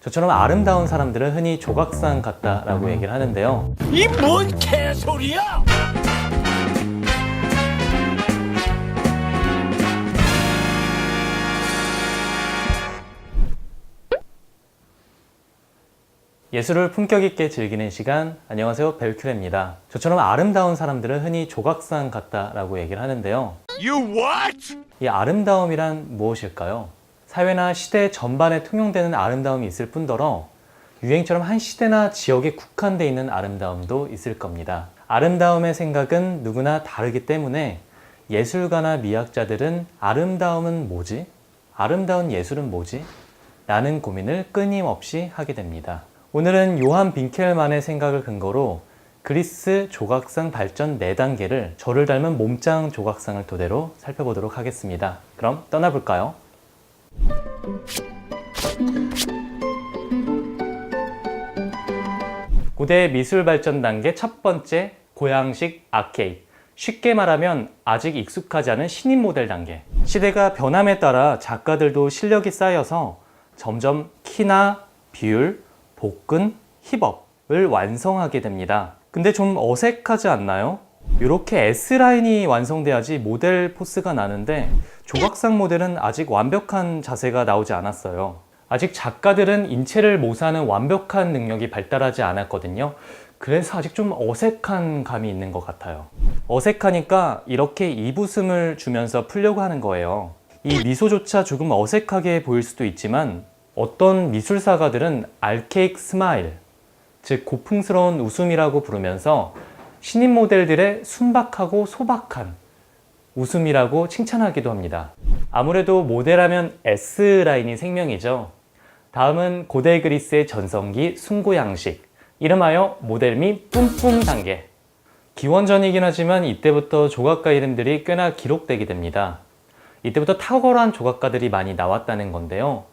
저처럼 아름다운 사람들은 흔히 조각상 같다라고 얘기를 하는데요. 이 뭔 개소리야! 예술을 품격 있게 즐기는 시간, 안녕하세요, 벨큐레입니다. 저처럼 아름다운 사람들은 흔히 조각상 같다라고 얘기를 하는데요. You what? 이 아름다움이란 무엇일까요? 사회나 시대 전반에 통용되는 아름다움이 있을 뿐더러 유행처럼 한 시대나 지역에 국한되어 있는 아름다움도 있을 겁니다. 아름다움의 생각은 누구나 다르기 때문에 예술가나 미학자들은 아름다움은 뭐지? 아름다운 예술은 뭐지? 라는 고민을 끊임없이 하게 됩니다. 오늘은 요한 빈켈만의 생각을 근거로 그리스 조각상 발전 4단계를 저를 닮은 몸짱 조각상을 토대로 살펴보도록 하겠습니다. 그럼 떠나볼까요? 고대 미술 발전 단계 첫 번째, 고양식 아케이드. 쉽게 말하면 아직 익숙하지 않은 신인 모델 단계. 시대가 변함에 따라 작가들도 실력이 쌓여서 점점 키나 비율, 복근, 힙업을 완성하게 됩니다. 근데 좀 어색하지 않나요? 이렇게 S라인이 완성돼야지 모델 포스가 나는데 조각상 모델은 아직 완벽한 자세가 나오지 않았어요. 아직 작가들은 인체를 모사하는 완벽한 능력이 발달하지 않았거든요. 그래서 아직 좀 어색한 감이 있는 것 같아요. 어색하니까 이렇게 입웃음을 주면서 풀려고 하는 거예요. 이 미소조차 조금 어색하게 보일 수도 있지만 어떤 미술사가들은 알케이크 스마일, 즉 고풍스러운 웃음이라고 부르면서 신인 모델들의 순박하고 소박한 웃음이라고 칭찬하기도 합니다. 아무래도 모델하면 S라인이 생명이죠. 다음은 고대 그리스의 전성기 숭고 양식, 이름하여 모델 및 뿜뿜 단계. 기원전이긴 하지만 이때부터 조각가 이름들이 꽤나 기록되게 됩니다. 이때부터 탁월한 조각가들이 많이 나왔다는 건데요.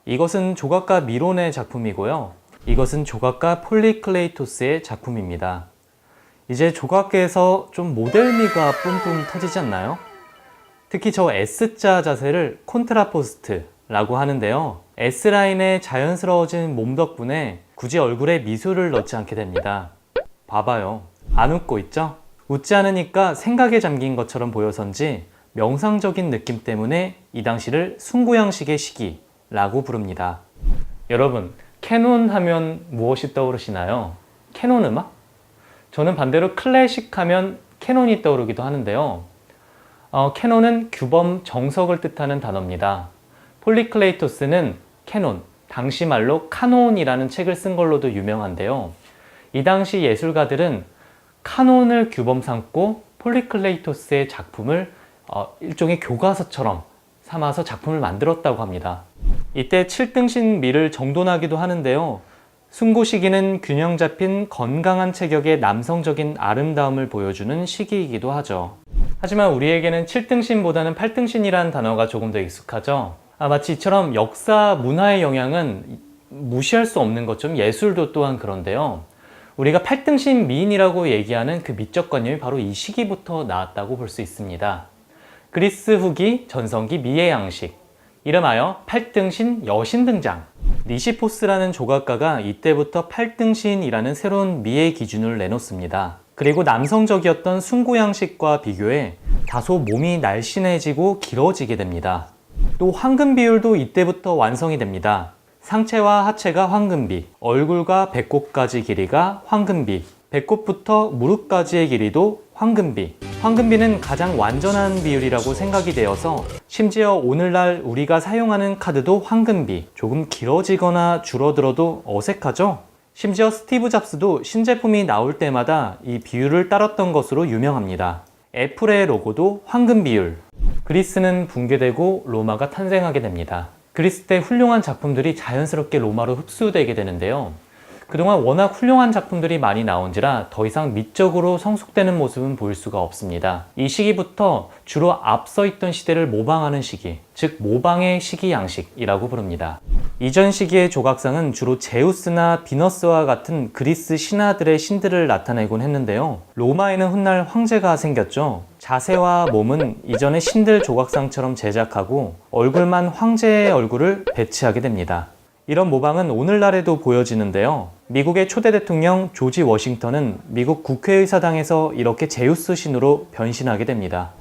이것은 조각가 미론의 작품이고요. 이것은 조각가 폴리클레이토스의 작품입니다. 이제 조각계에서 좀 모델미가 뿜뿜 터지지 않나요? 특히 저 S자 자세를 콘트라포스트라고 하는데요. S라인의 자연스러워진 몸 덕분에 굳이 얼굴에 미소를 넣지 않게 됩니다. 봐봐요. 안 웃고 있죠? 웃지 않으니까 생각에 잠긴 것처럼 보여서인지 명상적인 느낌 때문에 이 당시를 숭고양식의 시기 라고 부릅니다. 여러분, 캐논 하면 무엇이 떠오르시나요? 캐논 음악? 저는 반대로 클래식 하면 캐논이 떠오르기도 하는데요. 캐논은 규범, 정석을 뜻하는 단어입니다. 폴리클레이토스는 캐논, 당시 말로 카논이라는 책을 쓴 걸로도 유명한데요. 이 당시 예술가들은 카논을 규범 삼고 폴리클레이토스의 작품을 일종의 교과서처럼 삼아서 작품을 만들었다고 합니다. 이때 7등신 미를 정돈하기도 하는데요. 숭고 시기는 균형 잡힌 건강한 체격의 남성적인 아름다움을 보여주는 시기이기도 하죠. 하지만 우리에게는 7등신보다는 8등신이라는 단어가 조금 더 익숙하죠. 마치 이처럼 역사, 문화의 영향은 무시할 수 없는 것처럼 예술도 또한 그런데요. 우리가 8등신 미인이라고 얘기하는 그 미적관념이 바로 이 시기부터 나왔다고 볼 수 있습니다. 그리스 후기 전성기 미의 양식, 이름하여 8등신 여신 등장. 리시포스라는 조각가가 이때부터 8등신이라는 새로운 미의 기준을 내놓습니다. 그리고 남성적이었던 숭고 양식과 비교해 다소 몸이 날씬해지고 길어지게 됩니다. 또 황금 비율도 이때부터 완성이 됩니다. 상체와 하체가 황금비, 얼굴과 배꼽까지 길이가 황금비, 배꼽부터 무릎까지의 길이도 황금비. 황금비는 가장 완전한 비율이라고 생각이 되어서 심지어 오늘날 우리가 사용하는 카드도 황금비. 조금 길어지거나 줄어들어도 어색하죠? 심지어 스티브 잡스도 신제품이 나올 때마다 이 비율을 따랐던 것으로 유명합니다. 애플의 로고도 황금 비율. 그리스는 붕괴되고 로마가 탄생하게 됩니다. 그리스 때 훌륭한 작품들이 자연스럽게 로마로 흡수되게 되는데요. 그동안 워낙 훌륭한 작품들이 많이 나온지라 더 이상 미적으로 성숙되는 모습은 보일 수가 없습니다. 이 시기부터 주로 앞서 있던 시대를 모방하는 시기, 즉 모방의 시기 양식이라고 부릅니다. 이전 시기의 조각상은 주로 제우스나 비너스와 같은 그리스 신하들의 신들을 나타내곤 했는데요. 로마에는 훗날 황제가 생겼죠. 자세와 몸은 이전의 신들 조각상처럼 제작하고 얼굴만 황제의 얼굴을 배치하게 됩니다. 이런 모방은 오늘날에도 보여지는데요. 미국의 초대 대통령 조지 워싱턴은 미국 국회의사당에서 이렇게 제우스 신으로 변신하게 됩니다.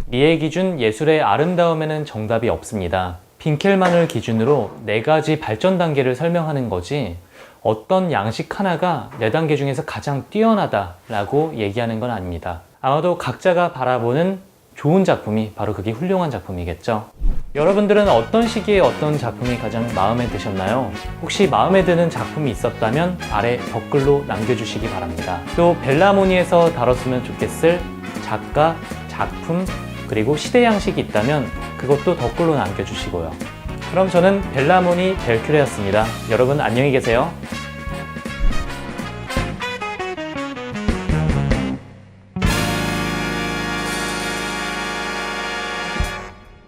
미의 기준 예술의 아름다움에는 정답이 없습니다. 빈켈만을 기준으로 4가지 발전 단계를 설명하는 거지 어떤 양식 하나가 4단계 중에서 가장 뛰어나다라고 얘기하는 건 아닙니다. 아마도 각자가 바라보는 좋은 작품이 바로 그게 훌륭한 작품이겠죠. 여러분들은 어떤 시기에 어떤 작품이 가장 마음에 드셨나요? 혹시 마음에 드는 작품이 있었다면 아래 댓글로 남겨주시기 바랍니다. 또 벨라모니에서 다뤘으면 좋겠을 작가, 작품, 그리고 시대 양식이 있다면 그것도 댓글로 남겨주시고요. 그럼 저는 벨라모니 델큐레였습니다. 여러분 안녕히 계세요.